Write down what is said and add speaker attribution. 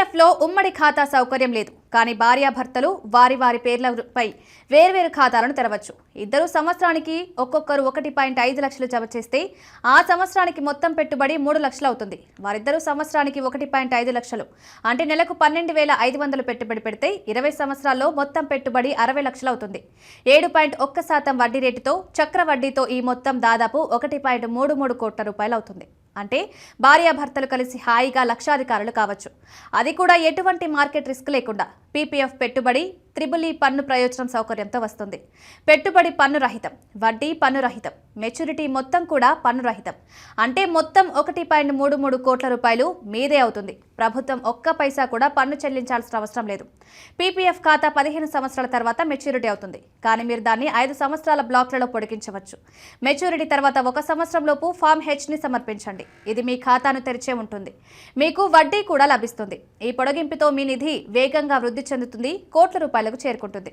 Speaker 1: పీపీఎఫ్లో ఉమ్మడి ఖాతా సౌకర్యం లేదు. కానీ భార్యాభర్తలు వారి వారి పేర్లపై వేర్వేరు ఖాతాలను తెరవచ్చు. ఇద్దరు సంవత్సరానికి ఒక్కొక్కరు 1.5 లక్షలు జమ చేస్తే ఆ సంవత్సరానికి మొత్తం పెట్టుబడి 3 లక్షలు అవుతుంది. వారిద్దరూ సంవత్సరానికి 1.5 లక్షలు అంటే నెలకు 12,500 పెట్టుబడి పెడితే 20 సంవత్సరాల్లో మొత్తం పెట్టుబడి 60 లక్షలు అవుతుంది. 7.1% వడ్డీ రేటుతో చక్ర వడ్డీతో ఈ మొత్తం దాదాపు 1.33 కోట్ల రూపాయలు అవుతుంది. అంటే భార్యాభర్తలు కలిసి హాయిగా లక్షాధికారులు కావచ్చు. అది కూడా ఎటువంటి మార్కెట్ రిస్క్ లేకుండా. పీపీఎఫ్ పెట్టుబడి త్రిబుల్ పన్ను ప్రయోజనం సౌకర్యంతో వస్తుంది. పెట్టుబడి పన్ను రహితం, వడ్డీ పన్ను రహితం, మెచ్యూరిటీ మొత్తం కూడా పన్ను రహితం. అంటే మొత్తం 1.33 కోట్ల రూపాయలు మీదే అవుతుంది. ప్రభుత్వం ఒక్క పైసా కూడా పన్ను చెల్లించాల్సిన అవసరం లేదు. పీపీఎఫ్ ఖాతా 15 సంవత్సరాల తర్వాత మెచ్యూరిటీ అవుతుంది. కానీ మీరు దాన్ని 5 సంవత్సరాల బ్లాక్లలో పొడిగించవచ్చు. మెచ్యూరిటీ తర్వాత 1 సంవత్సరంలోపు ఫామ్ హెచ్ని సమర్పించండి. ఇది మీ ఖాతాను తెరిచే ఉంటుంది. మీకు వడ్డీ కూడా లభిస్తుంది. ఈ పొడిగింపుతో మీ నిధి వేగంగా వృద్ధి చెందుతుంది, కోట్ల రూపాయలకు చేరుకుంటుంది.